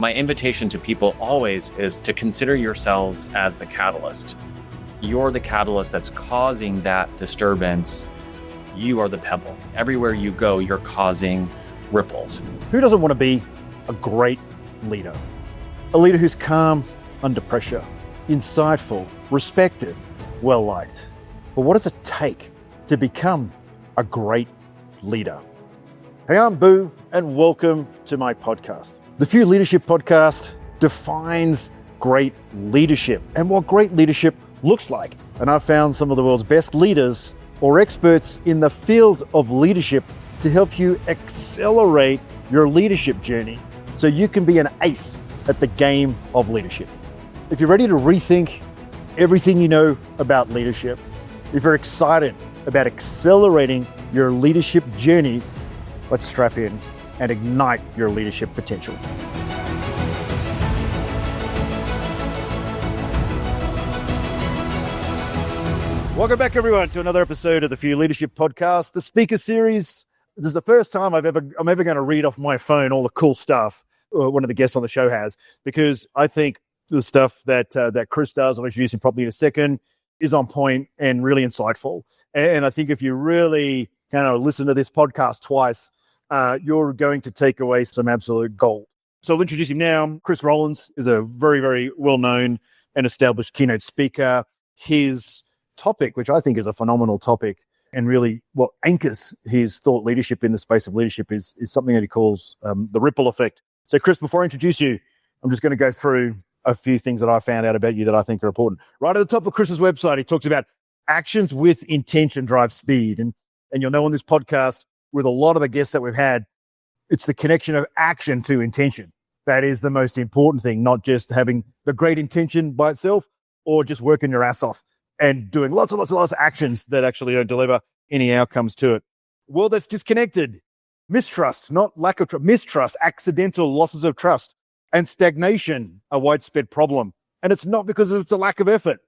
My invitation to people always is to consider yourselves as the catalyst. You're the catalyst that's causing that disturbance. You are the pebble. Everywhere you go, you're causing ripples. Who doesn't want to be a great leader? A leader who's calm under pressure, insightful, respected, well-liked. But what does it take to become a great leader? Hey, I'm Boo, and welcome to my podcast. The Few Leadership Podcast defines great leadership and what great leadership looks like. And I've found some of the world's best leaders or experts in the field of leadership to help you accelerate your leadership journey so you can be an ace at the game of leadership. If you're ready to rethink everything you know about leadership, if you're excited about accelerating your leadership journey, let's strap in and ignite your leadership potential. Welcome back, everyone, to another episode of the Few Leadership Podcast, the speaker series. This is the first time I'm ever going to read off my phone all the cool stuff one of the guests on the show has, because I think the stuff that Chris does, I'll introduce him properly in a second, is on point and really insightful. And I think if you really kind of listen to this podcast twice, you're going to take away some absolute gold. So I'll introduce him now. Chris Rollins is a very, very well-known and established keynote speaker. His topic, which I think is a phenomenal topic and really what anchors his thought leadership in the space of leadership is something that he calls the ripple effect. So Chris, before I introduce you, I'm just going to go through a few things that I found out about you that I think are important. Right at the top of Chris's website, he talks about actions with intention drive speed. And you'll know on this podcast, with a lot of the guests that we've had, it's the connection of action to intention. That is the most important thing, not just having the great intention by itself or just working your ass off and doing lots of actions that actually don't deliver any outcomes to it. World that's disconnected, mistrust, not lack of trust, mistrust, accidental losses of trust, and stagnation, a widespread problem. And it's not because it's a lack of effort.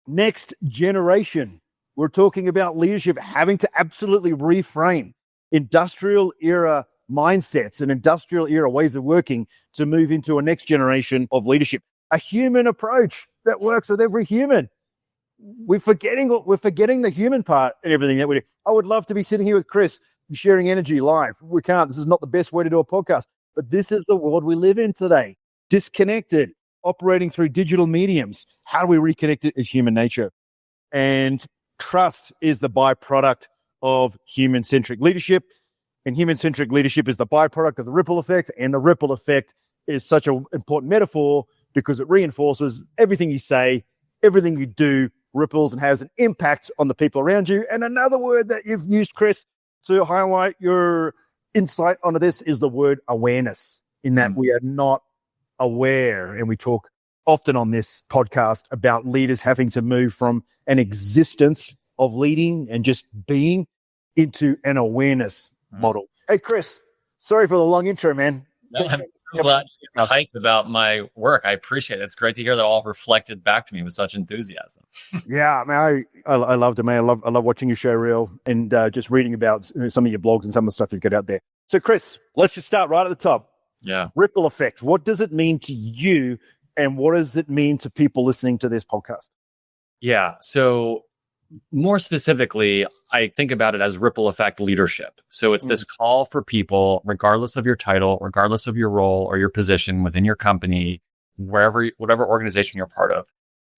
Next generation, we're talking about leadership having to absolutely reframe industrial era mindsets and industrial era ways of working to move into a next generation of leadership. A human approach that works with every human. We're forgetting the human part and everything that we do. I would love to be sitting here with Chris sharing energy live. We can't. This is not the best way to do a podcast, but this is the world we live in today. Disconnected, operating through digital mediums. How do we reconnect it as human nature? And trust is the byproduct of human-centric leadership, and human-centric leadership is the byproduct of the ripple effect, and the ripple effect is such an important metaphor because it reinforces everything you say, everything you do ripples and has an impact on the people around you. And another word that you've used, Chris, to highlight your insight onto this is the word awareness, in that we are not aware, and we talk often on this podcast about leaders having to move from an existence of leading and just being into an awareness model. Hey, Chris, sorry for the long intro, man. No, I'm so glad you're hyped about my work. I appreciate it. It's great to hear that all reflected back to me with such enthusiasm. Yeah, man, I loved it, man. I love watching your show reel and just reading about some of your blogs and some of the stuff you get out there. So, Chris, let's just start right at the top. Yeah. Ripple effect. What does it mean to you, and what does it mean to people listening to this podcast? Yeah. So more specifically, I think about it as ripple effect leadership. So it's this call for people, regardless of your title, regardless of your role or your position within your company, whatever organization you're part of.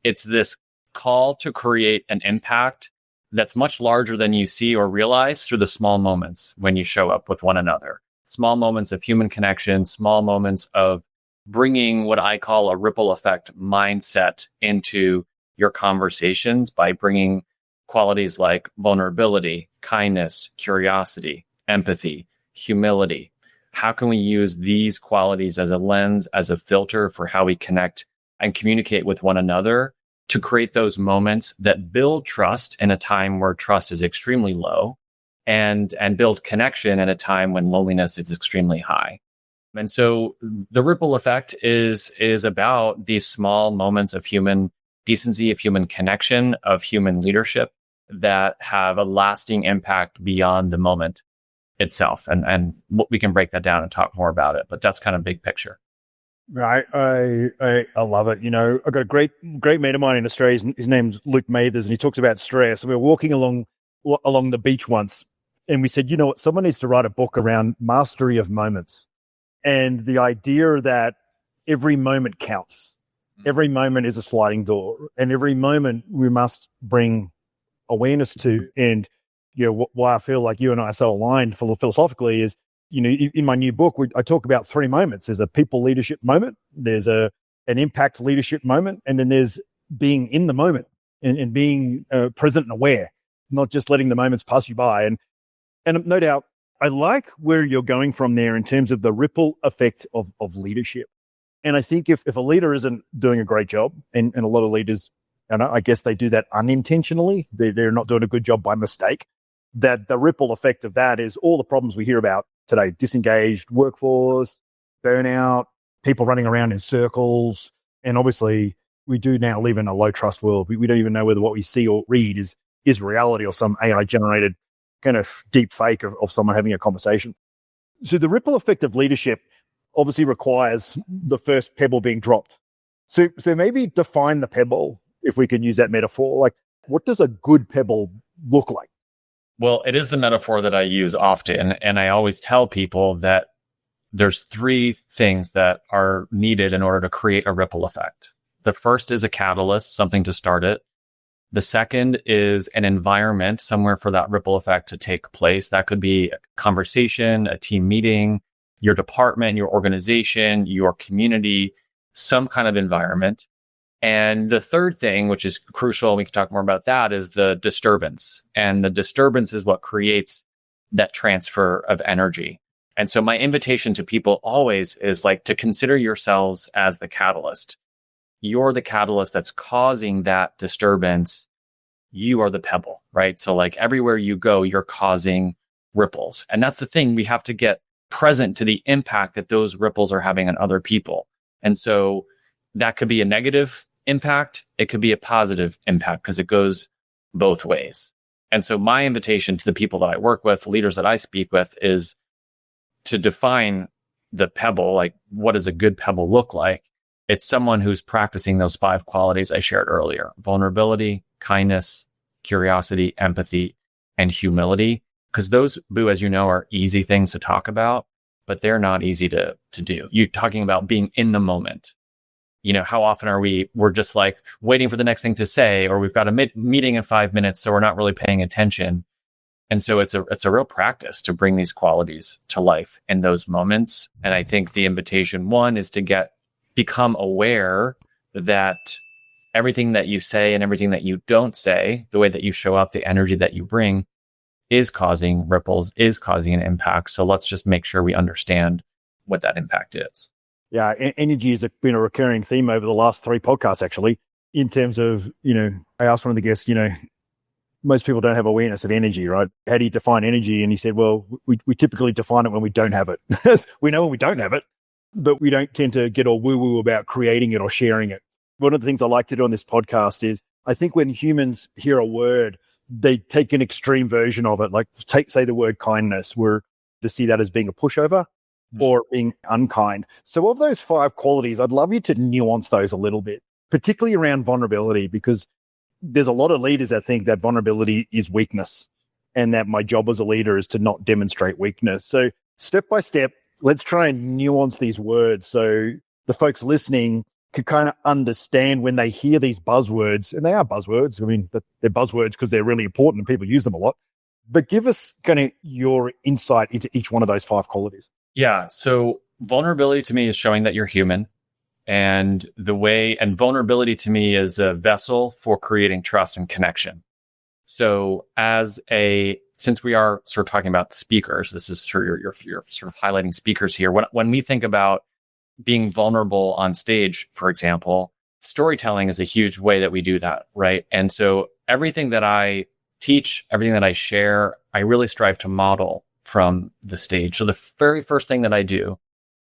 It's this call to create an impact that's much larger than you see or realize through the small moments when you show up with one another. Small moments of human connection, small moments of bringing what I call a ripple effect mindset into your conversations by bringing qualities like vulnerability, kindness, curiosity, empathy, humility. How can we use these qualities as a lens, as a filter for how we connect and communicate with one another to create those moments that build trust in a time where trust is extremely low, and build connection at a time when loneliness is extremely high? And so the ripple effect is about these small moments of human decency, of human connection, of human leadership that have a lasting impact beyond the moment itself. And we can break that down and talk more about it, but that's kind of big picture. Right. I love it. I've got a great mate of mine in Australia. His name's Luke Mathers, and he talks about stress. We were walking along the beach once, and we said, you know what, someone needs to write a book around mastery of moments. And the idea that every moment counts. Every moment is a sliding door, and every moment we must bring awareness to. And why I feel like you and I are so aligned philosophically is, in my new book, I talk about 3 moments. There's a people leadership moment, there's an impact leadership moment, and then there's being in the moment and being present and aware, not just letting the moments pass you by. And no doubt, I like where you're going from there in terms of the ripple effect of leadership. And I think if a leader isn't doing a great job, and a lot of leaders, and I guess they do that unintentionally, they're not doing a good job by mistake, that the ripple effect of that is all the problems we hear about today: disengaged workforce, burnout, people running around in circles. And obviously, we do now live in a low trust world. We don't even know whether what we see or read is reality or some AI generated kind of deep fake of someone having a conversation. So the ripple effect of leadership obviously requires the first pebble being dropped. So maybe define the pebble, if we can use that metaphor. Like, what does a good pebble look like? Well, it is the metaphor that I use often. And I always tell people that there's 3 things that are needed in order to create a ripple effect. The first is a catalyst, something to start it. The second is an environment, somewhere for that ripple effect to take place. That could be a conversation, a team meeting, your department, your organization, your community, some kind of environment. And the third thing, which is crucial, and we can talk more about that, is the disturbance. And the disturbance is what creates that transfer of energy. And so my invitation to people always is like to consider yourselves as the catalyst. You're the catalyst that's causing that disturbance. You are the pebble, right? So like everywhere you go, you're causing ripples. And that's the thing. We have to get present to the impact that those ripples are having on other people. And so that could be a negative impact. It could be a positive impact, because it goes both ways. And so my invitation to the people that I work with, leaders that I speak with, is to define the pebble. Like, what does a good pebble look like? It's someone who's practicing those 5 qualities I shared earlier: vulnerability, kindness, curiosity, empathy, and humility. Because those, Boo, as you know, are easy things to talk about, but they're not easy to do. You're talking about being in the moment. How often we're just like waiting for the next thing to say, or we've got a meeting in 5 minutes, so we're not really paying attention. And so it's a real practice to bring these qualities to life in those moments. And I think the invitation, one, is to become aware that everything that you say and everything that you don't say, the way that you show up, the energy that you bring, is causing ripples, is causing an impact. So let's just make sure we understand what that impact is. Yeah, energy has been a recurring theme over the last 3 podcasts, actually, in terms of, I asked one of the guests, most people don't have awareness of energy, right? How do you define energy? And he said, well, we typically define it when we don't have it. We know when we don't have it, but we don't tend to get all woo-woo about creating it or sharing it. One of the things I like to do on this podcast is, I think when humans hear a word, they take an extreme version of it. Like say the word kindness, where they see that as being a pushover or being unkind. So of those 5 qualities, I'd love you to nuance those a little bit, particularly around vulnerability, because there's a lot of leaders that think that vulnerability is weakness, and that my job as a leader is to not demonstrate weakness. So step by step, let's try and nuance these words so the folks listening can kind of understand when they hear these buzzwords, and they are buzzwords. I mean, they're buzzwords because they're really important and people use them a lot. But give us kind of your insight into each one of those 5 qualities. Yeah. So vulnerability to me is showing that you're human. And vulnerability to me is a vessel for creating trust and connection. So since we are sort of talking about speakers, this is true, you're sort of highlighting speakers here. When we think about being vulnerable on stage, for example, storytelling is a huge way that we do that, right? And so everything that I teach, everything that I share, I really strive to model from the stage. So the very first thing that I do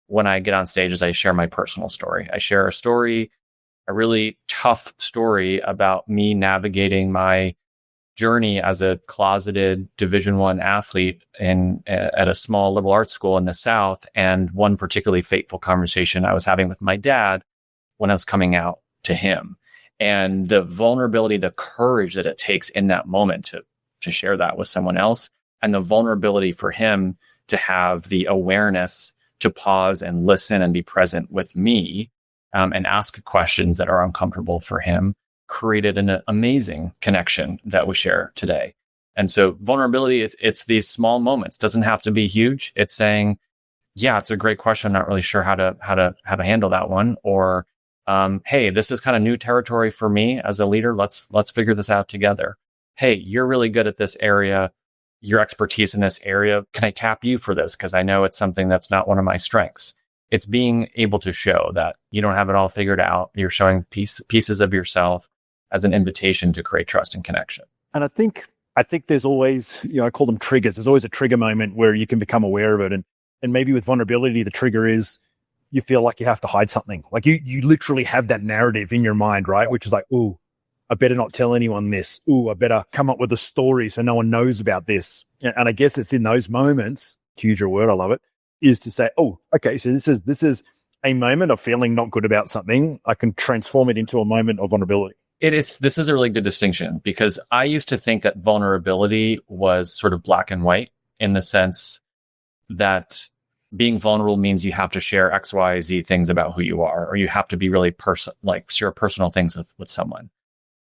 when I get on stage is I share my personal story. I share a story, a really tough story about me navigating my journey as a closeted Division I athlete at a small liberal arts school in the South, and one particularly fateful conversation I was having with my dad when I was coming out to him, and the vulnerability, the courage that it takes in that moment to share that with someone else, and the vulnerability for him to have the awareness to pause and listen and be present with me, and ask questions that are uncomfortable for him, created an amazing connection that we share today. And so vulnerability, it's these small moments. Doesn't have to be huge. It's saying, yeah, it's a great question. I'm not really sure how to handle that one. Or, hey, this is kind of new territory for me as a leader. Let's figure this out together. Hey, you're really good at this area. Your expertise in this area. Can I tap you for this? Because I know it's something that's not one of my strengths. It's being able to show that you don't have it all figured out. You're showing pieces of yourself as an invitation to create trust and connection. And I think there's always, I call them triggers. There's always a trigger moment where you can become aware of it. And maybe with vulnerability, the trigger is you feel like you have to hide something. Like you literally have that narrative in your mind, right? Which is like, ooh, I better not tell anyone this. Ooh, I better come up with a story so no one knows about this. And I guess it's in those moments, to use your word, I love it, is to say, oh, okay, so this is a moment of feeling not good about something. I can transform it into a moment of vulnerability. This is a really good distinction, because I used to think that vulnerability was sort of black and white, in the sense that being vulnerable means you have to share X, Y, Z things about who you are, or you have to be really share personal things with someone.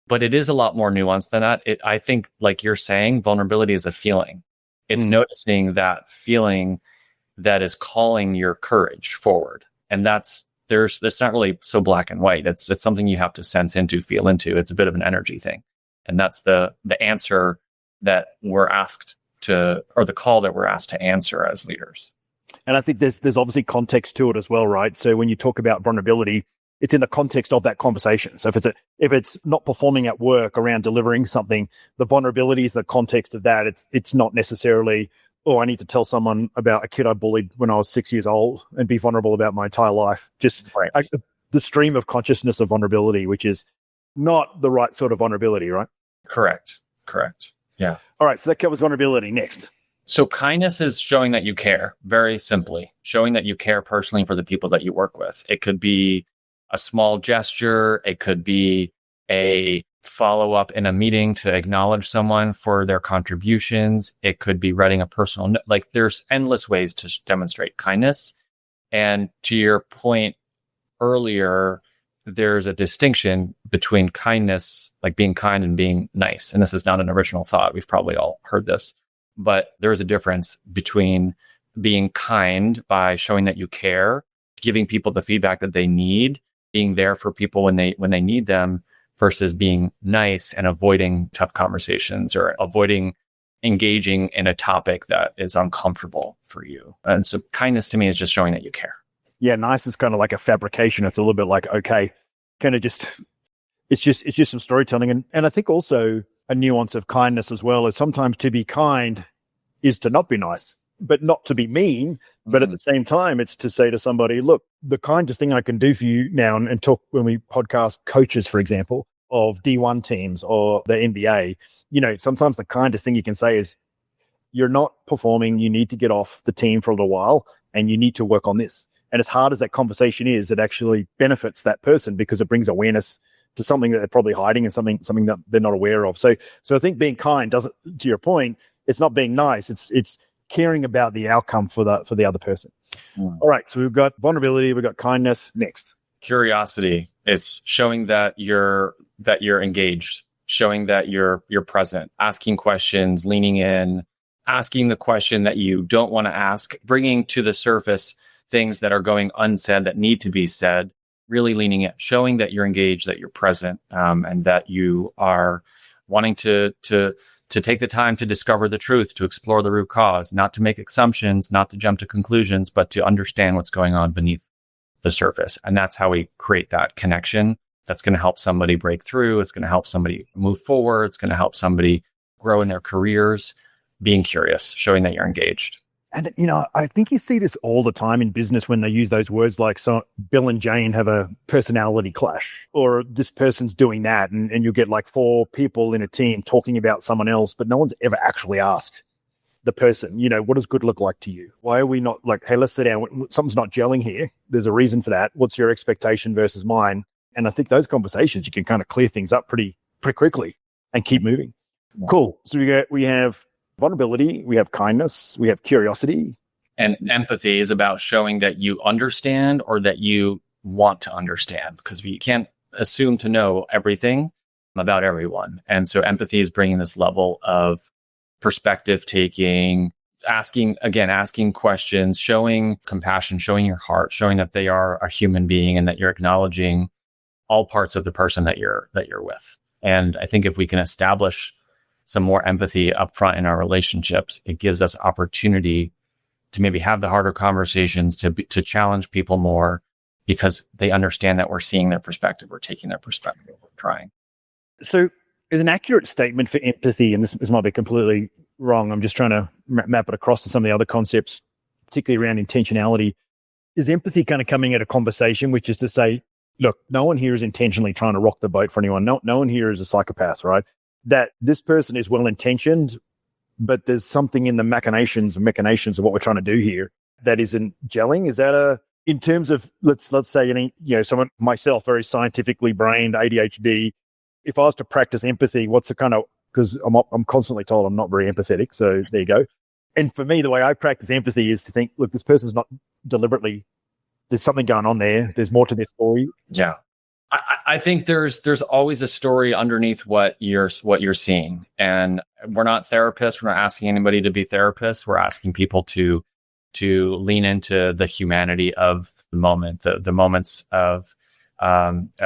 But it is a lot more nuanced than that. I think, like you're saying, vulnerability is a feeling. It's noticing that feeling that is calling your courage forward. And that's not really so black and white. It's something you have to sense into, feel into. It's a bit of an energy thing. And that's the answer that we're asked to, or the call that we're asked to answer as leaders. And I think there's obviously context to it as well, right? So when you talk about vulnerability, it's in the context of that conversation. So if it's not performing at work around delivering something, the vulnerability is the context of that. It's not necessarily, oh, I need to tell someone about a kid I bullied when I was 6 years old and be vulnerable about my entire life. Just right. The stream of consciousness of vulnerability, which is not the right sort of vulnerability, right? Correct. Yeah. All right. So that covers vulnerability. Next. So kindness is showing that you care, very simply. Showing that you care personally for the people that you work with. It could be a small gesture. It could be a follow-up in a meeting to acknowledge someone for their contributions. It could be writing a personal note. Like, there's endless ways to demonstrate kindness. And to your point earlier, there's a distinction between kindness, like being kind, and being nice. And this is not an original thought. We've probably all heard this. But there is a difference between being kind by showing that you care, giving people the feedback that they need, being there for people when they need them, versus being nice and avoiding tough conversations or avoiding engaging in a topic that is uncomfortable for you. And so kindness to me is just showing that you care. Yeah, nice is kind of like a fabrication. It's a little bit like, okay, kind of it's just some storytelling. And I think also a nuance of kindness as well is sometimes to be kind is to not be nice, but not to be mean. But at the same time, it's to say to somebody, look, the kindest thing I can do for you now, and talk when we podcast coaches, for example, of D1 teams or the NBA, sometimes the kindest thing you can say is, you're not performing. You need to get off the team for a little while and you need to work on this. And as hard as that conversation is, it actually benefits that person because it brings awareness to something that they're probably hiding and something that they're not aware of. So I think being kind doesn't, to your point, it's not being nice. It's caring about the outcome for the other person. All right. So we've got vulnerability. We've got kindness. Next. Curiosity. It's showing that you're engaged, showing that you're present, asking questions, leaning in, asking the question that you don't want to ask, bringing to the surface things that are going unsaid that need to be said, really leaning in, showing that you're engaged, that you're present, and that you are wanting to take the time to discover the truth, to explore the root cause, not to make assumptions, not to jump to conclusions, but to understand what's going on beneath the surface. And that's how we create that connection. That's going to help somebody break through. It's going to help somebody move forward. It's going to help somebody grow in their careers. Being curious, showing that you're engaged. And, I think you see this all the time in business when they use those words like, so Bill and Jane have a personality clash, or this person's doing that. And you get like 4 people in a team talking about someone else, but no one's ever actually asked the person, what does good look like to you? Why are we not like, hey, let's sit down. Something's not gelling here. There's a reason for that. What's your expectation versus mine? And I think those conversations, you can kind of clear things up pretty quickly and keep moving. Yeah. Cool. So we have vulnerability, we have kindness, we have curiosity. And empathy is about showing that you understand or that you want to understand, because we can't assume to know everything about everyone. And so empathy is bringing this level of perspective taking, asking questions, showing compassion, showing your heart, showing that they are a human being and that you're acknowledging all parts of the person that you're with. And I think if we can establish some more empathy up front in our relationships, it gives us opportunity to maybe have the harder conversations, to challenge people more, because they understand that we're seeing their perspective, we're taking their perspective, we're trying. So is an accurate statement for empathy, and this might be completely wrong, I'm just trying to map it across to some of the other concepts, particularly around intentionality. Is empathy kind of coming at a conversation, which is to say, look, no one here is intentionally trying to rock the boat for anyone. No one here is a psychopath, right? That this person is well-intentioned, but there's something in the machinations of what we're trying to do here that isn't gelling. Is that in terms of, let's say, someone, myself, very scientifically brained, ADHD, if I was to practice empathy, what's the kind of, because I'm constantly told I'm not very empathetic. So there you go. And for me, the way I practice empathy is to think, look, this person's not deliberately, there's something going on there. There's more to this story. Yeah. I think there's always a story underneath what you're seeing. And we're not therapists. We're not asking anybody to be therapists. We're asking people to lean into the humanity of the moment, the moments of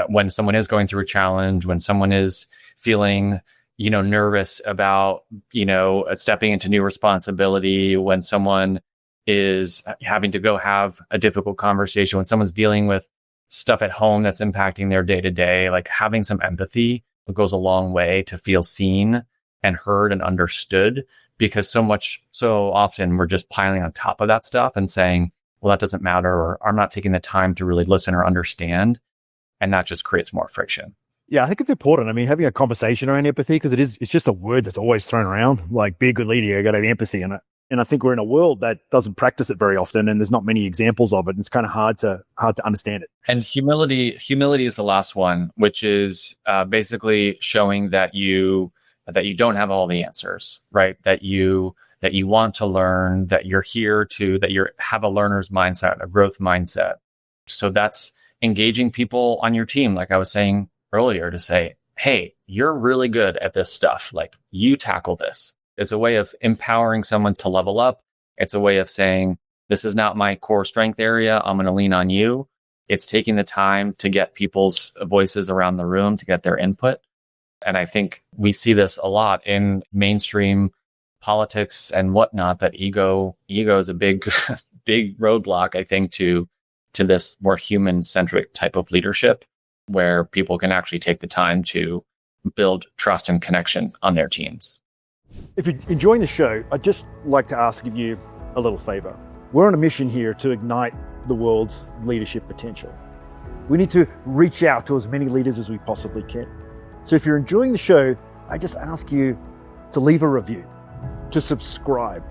when someone is going through a challenge, when someone is feeling, nervous about, stepping into new responsibility, when someone is having to go have a difficult conversation, when someone's dealing with stuff at home that's impacting their day to day. Like, having some empathy goes a long way to feel seen and heard and understood, because so often we're just piling on top of that stuff and saying, well, that doesn't matter, or I'm not taking the time to really listen or understand. And that just creates more friction. Yeah, I think it's important. I mean, having a conversation around empathy, because it's just a word that's always thrown around. Like, be a good leader, you got to have empathy in it. And I think we're in a world that doesn't practice it very often, and there's not many examples of it. And it's kind of hard to understand it. And humility is the last one, which is basically showing that you don't have all the answers, right? That you want to learn, that you're here that you have a learner's mindset, a growth mindset. So that's engaging people on your team, like I was saying earlier, to say, hey, you're really good at this stuff. Like, you tackle this. It's a way of empowering someone to level up. It's a way of saying, this is not my core strength area. I'm going to lean on you. It's taking the time to get people's voices around the room, to get their input. And I think we see this a lot in mainstream politics and whatnot, that ego is a big, big roadblock, I think, to this more human-centric type of leadership, where people can actually take the time to build trust and connection on their teams. If you're enjoying the show, I'd just like to ask of you a little favor. We're on a mission here to ignite the world's leadership potential. We need to reach out to as many leaders as we possibly can. So if you're enjoying the show, I just ask you to leave a review, to subscribe,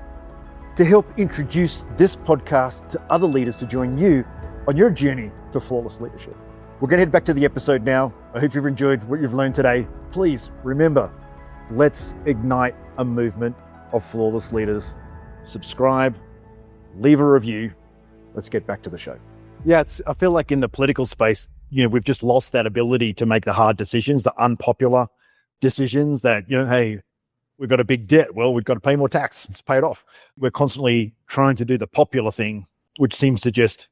to help introduce this podcast to other leaders to join you on your journey to flawless leadership. We're going to head back to the episode now. I hope you've enjoyed what you've learned today. Please remember, let's ignite a movement of flawless leaders. Subscribe, leave a review. Let's get back to the show. Yeah, I feel like in the political space, we've just lost that ability to make the hard decisions, the unpopular decisions that, hey, we've got a big debt. Well, we've got to pay more tax to pay it off. We're constantly trying to do the popular thing, which seems to just,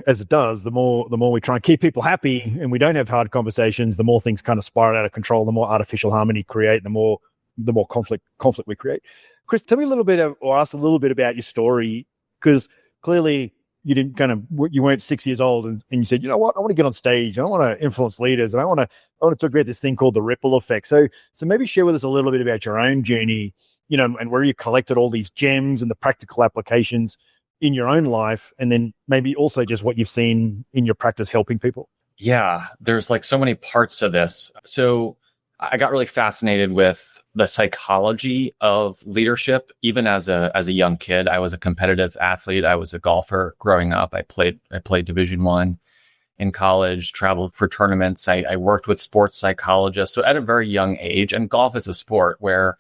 as it does, the more we try and keep people happy and we don't have hard conversations, the more things kind of spiral out of control, the more artificial harmony create, the more conflict we create. Chris, tell me ask a little bit about your story, because clearly you weren't 6 years old and you said, you know what, I want to get on stage. I want to influence leaders, and I want to talk about this thing called the ripple effect. So maybe share with us a little bit about your own journey and where you collected all these gems and the practical applications in your own life, and then maybe also just what you've seen in your practice helping people? Yeah, there's like so many parts to this. So I got really fascinated with the psychology of leadership. Even as a young kid, I was a competitive athlete. I was a golfer growing up. I played Division I in college, traveled for tournaments. I worked with sports psychologists. So at a very young age, and golf is a sport where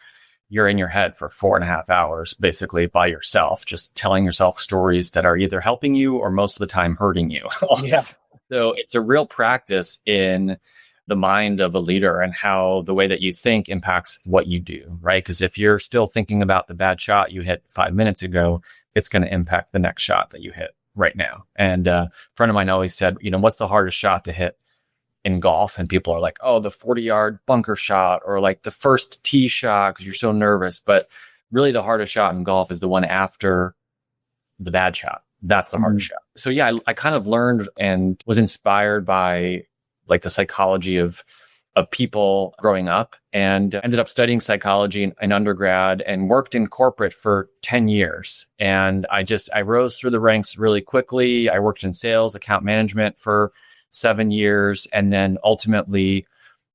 you're in your head for 4.5 hours, basically by yourself, just telling yourself stories that are either helping you or most of the time hurting you. Yeah. So it's a real practice in the mind of a leader and how the way that you think impacts what you do, right? Because if you're still thinking about the bad shot you hit 5 minutes ago, it's going to impact the next shot that you hit right now. And a friend of mine always said, what's the hardest shot to hit in golf? And people are like, oh, the 40-yard bunker shot, or like the first tee shot because you're so nervous. But really the hardest shot in golf is the one after the bad shot. That's the hardest shot. So yeah, I kind of learned and was inspired by like the psychology of people growing up, and ended up studying psychology in undergrad and worked in corporate for 10 years. And I rose through the ranks really quickly. I worked in sales, account management for 7 years, and then ultimately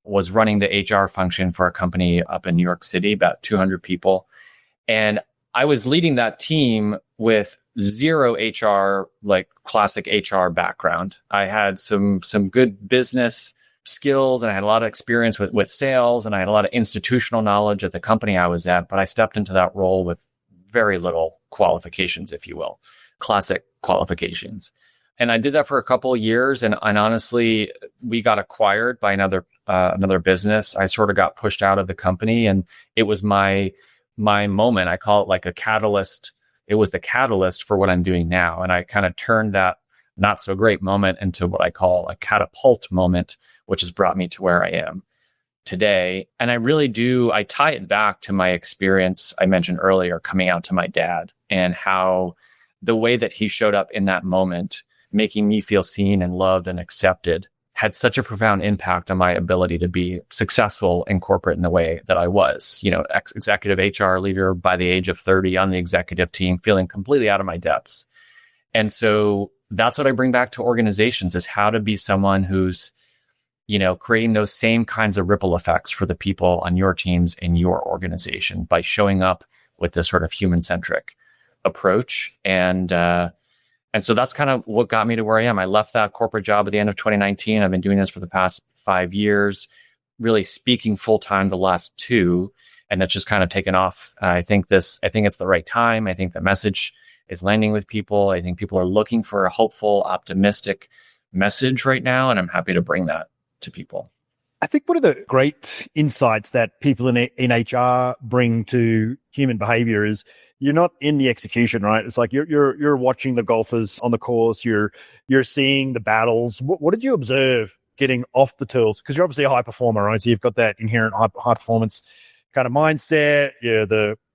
was running the HR function for a company up in New York City, about 200 people. And I was leading that team with zero HR, like classic HR background. I had some good business skills, and I had a lot of experience with sales, and I had a lot of institutional knowledge at the company I was at, but I stepped into that role with very little qualifications, if you will, classic qualifications. And I did that for a couple of years, and honestly, we got acquired by another business. I sort of got pushed out of the company, and it was my moment. I call it like a catalyst. It was the catalyst for what I'm doing now. And I kind of turned that not so great moment into what I call a catapult moment, which has brought me to where I am today. And I tie it back to my experience I mentioned earlier, coming out to my dad, and how the way that he showed up in that moment, making me feel seen and loved and accepted, had such a profound impact on my ability to be successful in corporate in the way that I was, executive HR leader by the age of 30 on the executive team, feeling completely out of my depths. And so that's what I bring back to organizations, is how to be someone who's, creating those same kinds of ripple effects for the people on your teams in your organization by showing up with this sort of human-centric approach. And so that's kind of what got me to where I am. I left that corporate job at the end of 2019. I've been doing this for the past 5 years, really speaking full time the last 2, and it's just kind of taken off. I think it's the right time. I think the message is landing with people. I think people are looking for a hopeful, optimistic message right now, and I'm happy to bring that to people. I think one of the great insights that people in HR bring to human behavior is you're not in the execution, right? It's like you're watching the golfers on the course. You're seeing the battles. What did you observe getting off the tools? Because you're obviously a high performer, right? So you've got that inherent high performance kind of mindset. Yeah,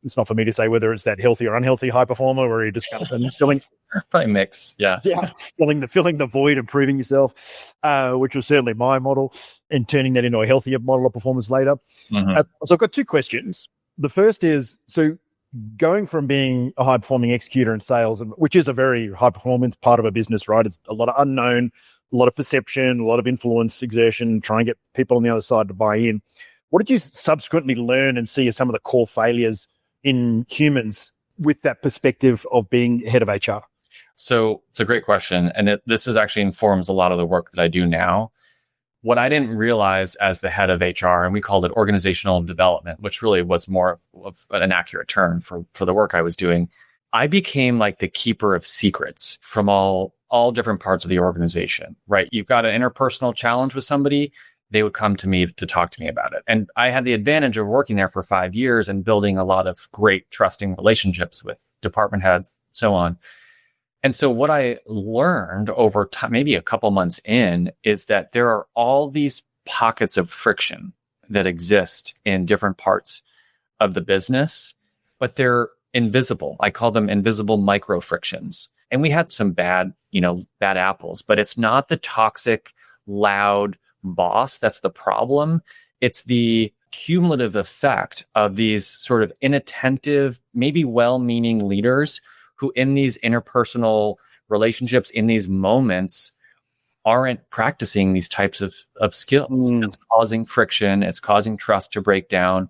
it's not for me to say whether it's that healthy or unhealthy high performer, where you're just kind of filling. Probably mix, yeah, filling the void and proving yourself, which was certainly my model, and turning that into a healthier model of performance later. Mm-hmm. So I've got 2 questions. The first is, so going from being a high performing executor in sales, which is a very high performance part of a business, right? It's a lot of unknown, a lot of perception, a lot of influence exertion, try and get people on the other side to buy in. What did you subsequently learn and see as some of the core failures in humans with that perspective of being head of HR? So it's a great question. And this actually informs a lot of the work that I do now. What I didn't realize as the head of HR, and we called it organizational development, which really was more of an accurate term for the work I was doing. I became like the keeper of secrets from all different parts of the organization, right? You've got an interpersonal challenge with somebody, they would come to me to talk to me about it. And I had the advantage of working there for 5 years and building a lot of great trusting relationships with department heads, so on. And so what I learned over time, maybe a couple months in, is that there are all these pockets of friction that exist in different parts of the business, but they're invisible. I call them invisible micro frictions. And we had some bad apples, but it's not the toxic, loud boss that's the problem. It's the cumulative effect of these sort of inattentive, maybe well-meaning leaders who in these interpersonal relationships, in these moments, aren't practicing these types of skills. It's causing friction. It's causing trust to break down.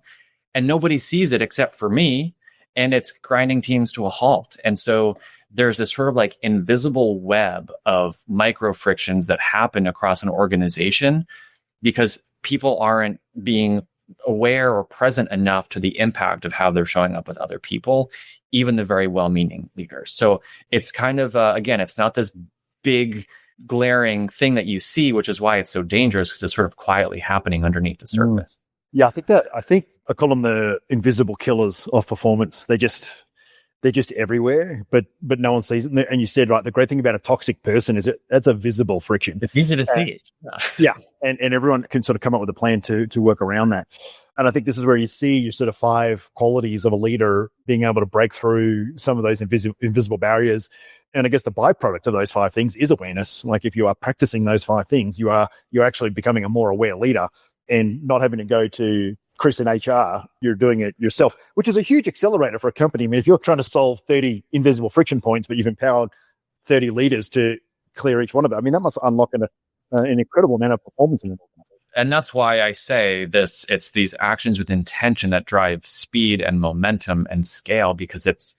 And nobody sees it except for me. And it's grinding teams to a halt. And so there's this sort of like invisible web of micro frictions that happen across an organization because people aren't being aware or present enough to the impact of how they're showing up with other people, even the very well-meaning leaders. So it's kind of, again, it's not this big glaring thing that you see, which is why it's so dangerous because it's sort of quietly happening underneath the surface. Yeah, I think I call them the invisible killers of performance. They're just everywhere, but no one sees it. And you said, right, the great thing about a toxic person is that's a visible friction. It's easy to see. Yeah. And everyone can sort of come up with a plan to work around that. And I think this is where you see your sort of 5 qualities of a leader being able to break through some of those invisible barriers. And I guess the byproduct of those 5 things is awareness. Like if you are practicing those 5 things, you're actually becoming a more aware leader and not having to go to Chris in HR, you're doing it yourself, which is a huge accelerator for a company. I mean, if you're trying to solve 30 invisible friction points, but you've empowered 30 leaders to clear each one of them, I mean, that must unlock an incredible amount of performance in an organization. And that's why I say this, it's these actions with intention that drive speed and momentum and scale, because it's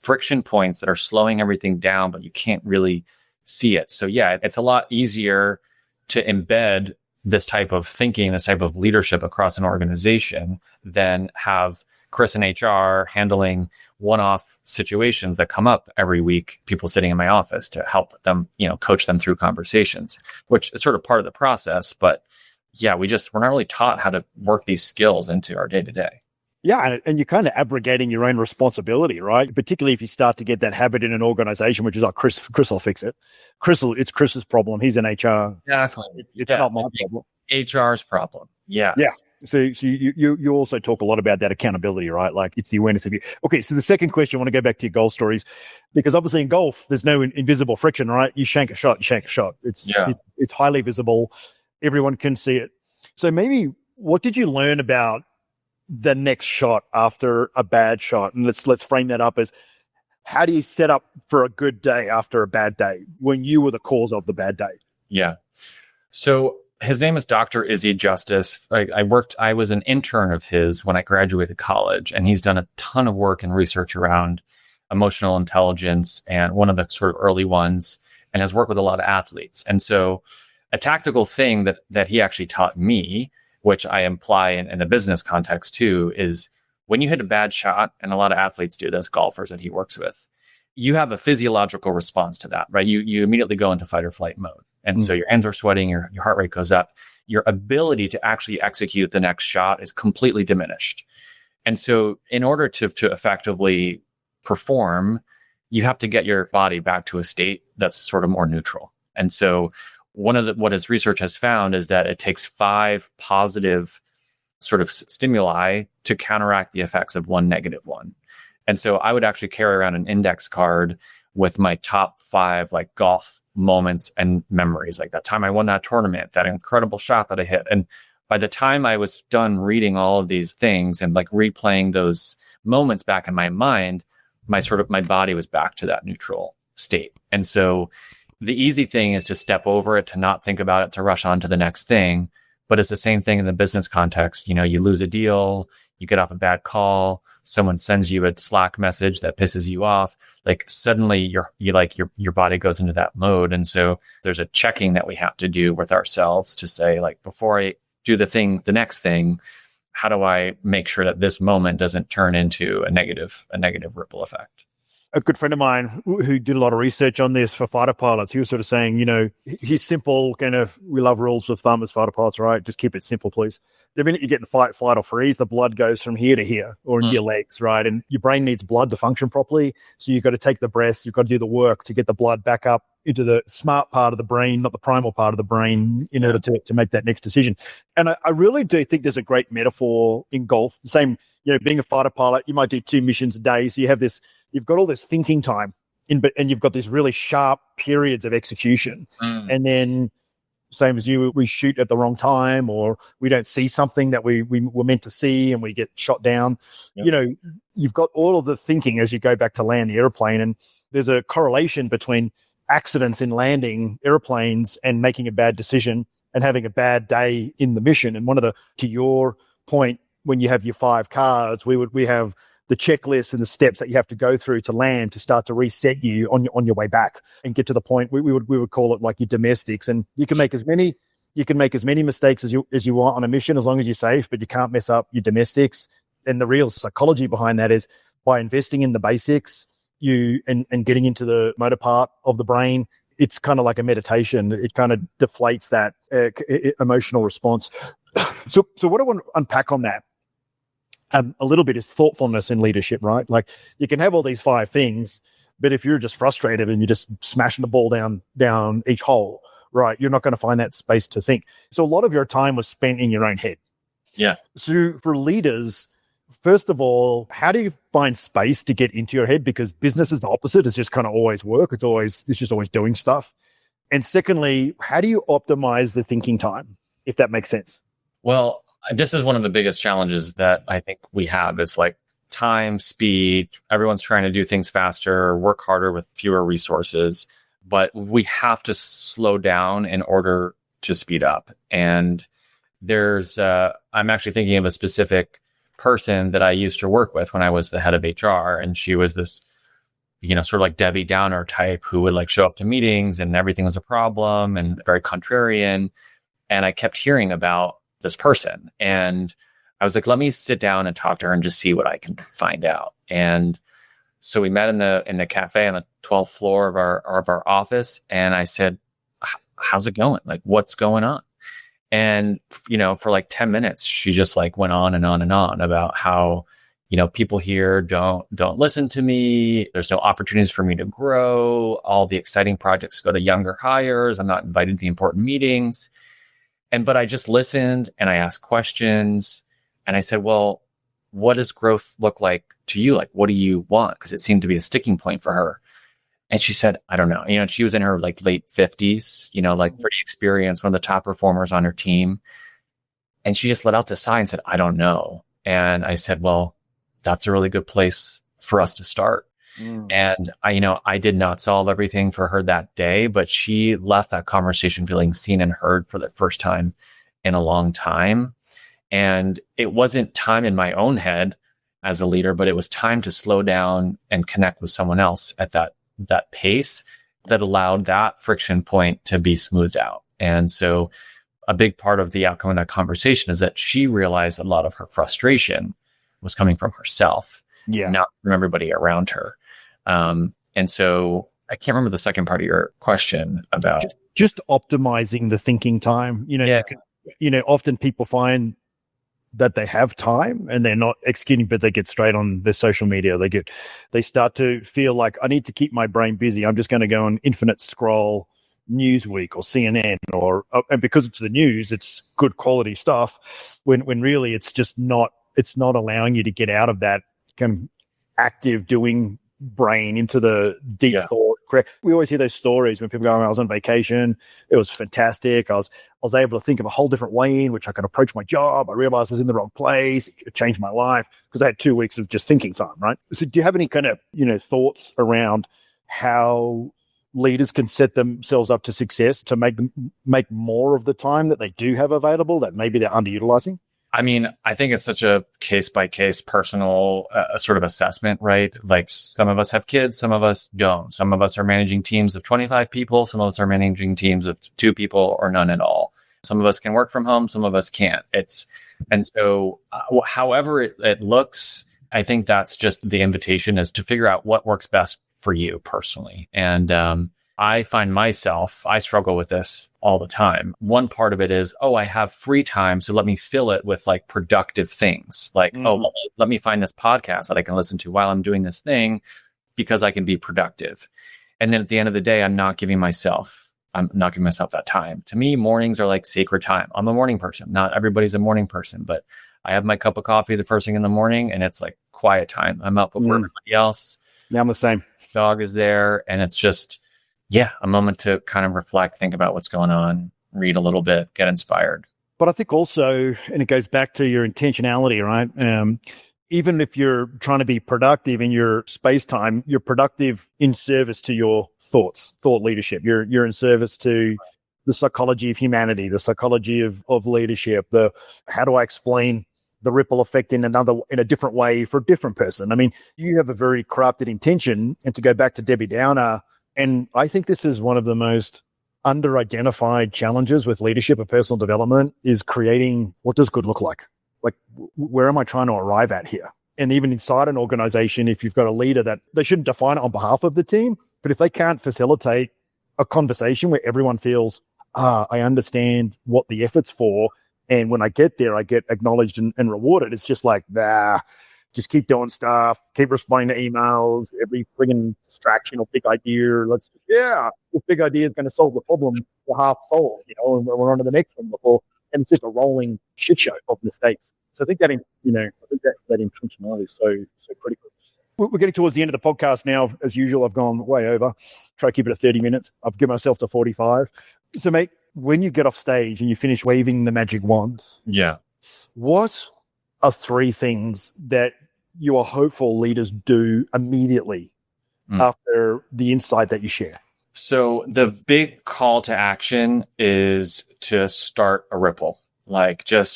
friction points that are slowing everything down, but you can't really see it. So yeah, it's a lot easier to embed this type of thinking, this type of leadership across an organization than have Chris in HR handling one-off situations that come up every week, people sitting in my office to help them, coach them through conversations, which is sort of part of the process. But yeah, we're not really taught how to work these skills into our day to day. Yeah, and you're kind of abrogating your own responsibility, right? Particularly if you start to get that habit in an organization, which is like, Chris will fix it. It's Chris's problem. He's in HR. Yeah, it's not my problem. HR's problem. Yeah. Yeah. So you also talk a lot about that accountability, right? Like it's the awareness of you. Okay, so the second question, I want to go back to your golf stories, because obviously in golf, there's no invisible friction, right? You shank a shot. It's highly visible. Everyone can see it. So maybe what did you learn about the next shot after a bad shot? And let's frame that up as, how do you set up for a good day after a bad day when you were the cause of the bad day? Yeah. So his name is Dr. Izzy Justice. I was an intern of his when I graduated college, and he's done a ton of work and research around emotional intelligence, and one of the sort of early ones, and has worked with a lot of athletes. And so a tactical thing that he actually taught me, which I imply in a business context too, is when you hit a bad shot, and a lot of athletes do this, golfers that he works with, you have a physiological response to that, right? You immediately go into fight or flight mode. And so your hands are sweating, your heart rate goes up. Your ability to actually execute the next shot is completely diminished. And so in order to effectively perform, you have to get your body back to a state that's sort of more neutral. And so what his research has found is that it takes 5 positive sort of stimuli to counteract the effects of one negative one. And so I would actually carry around an index card with my top 5 like golf moments and memories, like that time I won that tournament, that incredible shot that I hit. And by the time I was done reading all of these things and like replaying those moments back in my mind, my body was back to that neutral state. And so the easy thing is to step over it, to not think about it, to rush on to the next thing. But it's the same thing in the business context. You lose a deal, you get off a bad call, someone sends you a Slack message that pisses you off. Like suddenly your body goes into that mode. And so there's a checking that we have to do with ourselves to say, like, before I do the next thing, how do I make sure that this moment doesn't turn into a negative ripple effect? A good friend of mine who did a lot of research on this for fighter pilots, he was sort of saying, he's simple, kind of, we love rules of thumb as fighter pilots, right? Just keep it simple, please. The minute you get in fight, flight, or freeze, the blood goes from here to here or into your legs, right? And your brain needs blood to function properly. So you've got to take the breaths, you've got to do the work to get the blood back up into the smart part of the brain, not the primal part of the brain, in order to make that next decision. And I really do think there's a great metaphor in golf. The same, being a fighter pilot, you might do 2 missions a day. So you've got all this thinking time and you've got these really sharp periods of execution. And then same as you, we shoot at the wrong time, or we don't see something that we were meant to see and we get shot down. Yep. You've got all of the thinking as you go back to land the airplane, and there's a correlation between accidents in landing airplanes and making a bad decision and having a bad day in the mission. And to your point, when you have your 5 cards, we have the checklist and the steps that you have to go through to land to start to reset you on your way back and get to the point. We would call it like your domestics, and you can make as many mistakes as you want on a mission as long as you're safe, but you can't mess up your domestics. And the real psychology behind that is by investing in the basics, and getting into the motor part of the brain. It's kind of like a meditation. It kind of deflates that emotional response. So what I want to unpack on that a little bit is thoughtfulness in leadership, right? Like, you can have all these 5 things, but if you're just frustrated and you're just smashing the ball down each hole, right, you're not going to find that space to think. So a lot of your time was spent in your own head. Yeah. So for leaders, first of all, how do you find space to get into your head? Because business is the opposite. It's just kind of always work. It's just always doing stuff. And secondly, how do you optimize the thinking time, if that makes sense? Well, this is one of the biggest challenges that I think we have is like time, speed. Everyone's trying to do things faster, work harder with fewer resources, but we have to slow down in order to speed up. And I'm actually thinking of a specific person that I used to work with when I was the head of HR. And she was this, sort of like Debbie Downer type who would like show up to meetings and everything was a problem and very contrarian. And I kept hearing about this person. And I was like, let me sit down and talk to her and just see what I can find out. And so we met in the cafe on the 12th floor of our office. And I said, how's it going? Like, what's going on? And, for like 10 minutes, she just like went on and on and on about how, people here don't listen to me. There's no opportunities for me to grow. All the exciting projects go to younger hires. I'm not invited to the important meetings. But I just listened and I asked questions and I said, well, what does growth look like to you? Like, what do you want? Because it seemed to be a sticking point for her. And she said, I don't know. She was in her like late 50s, like pretty experienced, one of the top performers on her team. And she just let out the sigh and said, I don't know. And I said, well, that's a really good place for us to start. And I did not solve everything for her that day, but she left that conversation feeling seen and heard for the first time in a long time. And it wasn't time in my own head as a leader, but it was time to slow down and connect with someone else at that pace that allowed that friction point to be smoothed out. And so a big part of the outcome of that conversation is that she realized a lot of her frustration was coming from herself, not from everybody around her. And so I can't remember the second part of your question about just optimizing the thinking time. Often people find that they have time and they're not executing, but they get straight on their social media. They start to feel like, I need to keep my brain busy. I'm just going to go on infinite scroll Newsweek or CNN and because it's the news, it's good quality stuff when really it's just not allowing you to get out of that kind of active doing brain into the deep thought. Correct. We always hear those stories when people go, I was on vacation. It was fantastic. I was able to think of a whole different way in which I could approach my job. I realized I was in the wrong place. It changed my life because I had 2 weeks of just thinking time, right? So do you have any kind of, thoughts around how leaders can set themselves up to success to make more of the time that they do have available that maybe they're underutilizing? I mean, I think it's such a case-by-case personal sort of assessment, right? Like some of us have kids, some of us don't. Some of us are managing teams of 25 people. Some of us are managing teams of 2 people or none at all. Some of us can work from home. Some of us can't. So however it looks, I think that's just the invitation is to figure out what works best for you personally. And I find myself, I struggle with this all the time. One part of it is, I have free time, so let me fill it with like productive things. Like, let me find this podcast that I can listen to while I'm doing this thing because I can be productive. And then at the end of the day, I'm not giving myself that time. To me, mornings are like sacred time. I'm a morning person. Not everybody's a morning person, but I have my cup of coffee the first thing in the morning and it's like quiet time. I'm up before everybody else. Yeah, I'm the same. Dog is there and it's just, a moment to kind of reflect, think about what's going on, read a little bit, get inspired. But I think also, and it goes back to your intentionality, right? Even if you're trying to be productive in your space time, you're productive in service to your thoughts, thought leadership. You're in service to the psychology of humanity, the psychology of leadership, the how do I explain the ripple effect in a different way for a different person. I mean, you have a very crafted intention. And to go back to Debbie Downer, and I think this is one of the most under-identified challenges with leadership and personal development is creating what does good look like? Like, where am I trying to arrive at here? And even inside an organization, if you've got a leader that they shouldn't define it on behalf of the team, but if they can't facilitate a conversation where everyone feels, I understand what the effort's for, and when I get there, I get acknowledged and rewarded. It's just like, just keep doing stuff, keep responding to emails, every friggin' distraction or big idea. The big idea is going to solve the problem, we're half solved, and we're on to the next one before. And it's just a rolling shit show of mistakes. So I think that, that intentionality is so critical. We're getting towards the end of the podcast now. As usual, I've gone way over. Try to keep it at 30 minutes. I've given myself to 45. So, mate, when you get off stage and you finish waving the magic wand, what are 3 things that you are hopeful leaders do immedately after the insight that you share? So the big call to action is to start a ripple.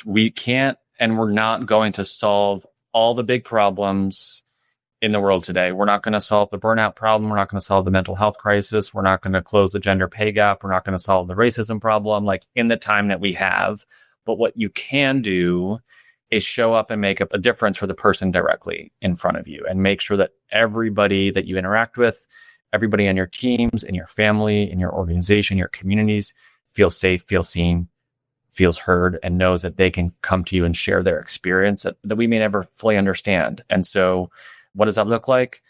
We can't, and we're not going to solve all the big problems in the world today. We're not going to solve the burnout problem. We're not going to solve the mental health crisis. We're not going to close the gender pay gap. We're not going to solve the racism problem, in the time that we have. But what you can do is show up and make up a difference for the person directly in front of you, and make sure that everybody that you interact with, everybody on your teams, in your family, in your organization, your communities, feels safe, feels seen, feels heard, and knows that they can come to you and share their experience that we may never fully understand. And so what does that look like?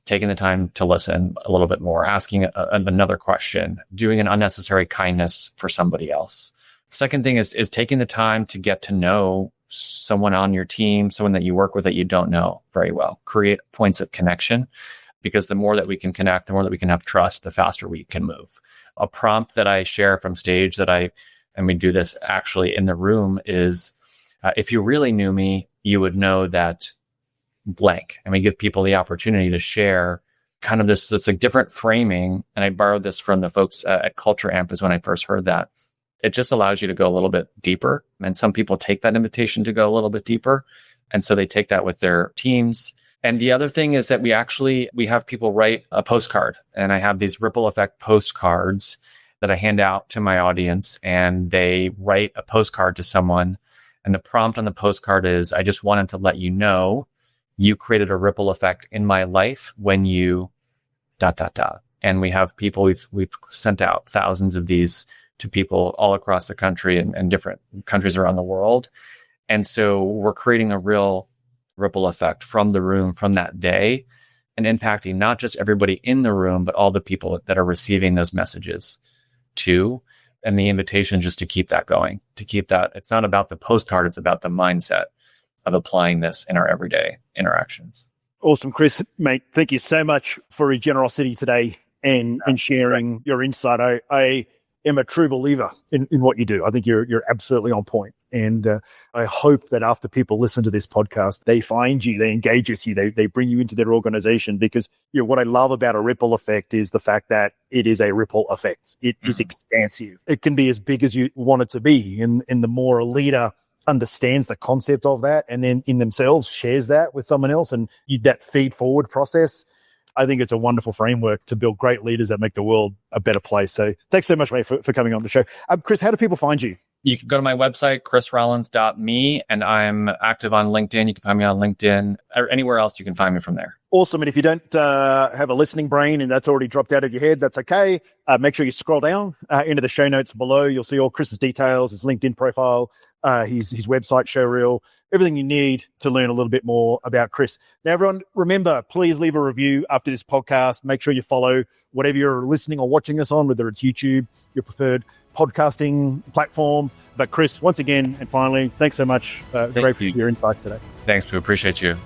Taking the time to listen a little bit more, asking another question, doing an unnecessary kindness for somebody else. Second thing is taking the time to get to know someone on your team, someone that you work with that you don't know very well. Create points of connection, because the more that we can connect, the more that we can have trust, the faster we can move. A prompt that I share from stage and we do this actually in the room is, if you really knew me, you would know that blank. And we give people the opportunity to share kind of this different framing. And I borrowed this from the folks at Culture Amp is when I first heard that. It just allows you to go a little bit deeper. And some people take that invitation to go a little bit deeper. And so they take that with their teams. And the other thing is that we have people write a postcard, and I have these ripple effect postcards that I hand out to my audience, and they write a postcard to someone. And the prompt on the postcard is, I just wanted to let you know you created a ripple effect in my life when you ... And we have people, we've sent out thousands of these to people all across the country and different countries around the world. And so we're creating a real ripple effect from the room, from that day, and impacting not just everybody in the room, but all the people that are receiving those messages too. And the invitation just to keep that going, to keep that. It's not about the postcard, it's about the mindset of applying this in our everyday interactions. Awesome, Chris, mate. Thank you so much for your generosity today and sharing your insight. I am a true believer in what you do. I think you're absolutely on point. And I hope that after people listen to this podcast, they find you, they engage with you, they bring you into their organization, because what I love about a ripple effect is the fact that it is a ripple effect. It is expansive. It can be as big as you want it to be. And the more a leader understands the concept of that and then in themselves shares that with someone else, and that feed forward process, I think it's a wonderful framework to build great leaders that make the world a better place. So thanks so much, mate, for coming on the show. Chris, how do people find you? You can go to my website, chrisrollins.me, and I'm active on LinkedIn. You can find me on LinkedIn, or anywhere else you can find me from there. Awesome. And if you don't have a listening brain and that's already dropped out of your head, that's okay. Make sure you scroll down into the show notes below. You'll see all Chris's details, his LinkedIn profile, his website, showreel, everything you need to learn a little bit more about Chris. Now, everyone, remember, please leave a review after this podcast. Make sure you follow whatever you're listening or watching us on, whether it's YouTube, your preferred podcasting platform. But Chris, once again, and finally, thanks so much. Great for your insights today. Thanks, we appreciate you.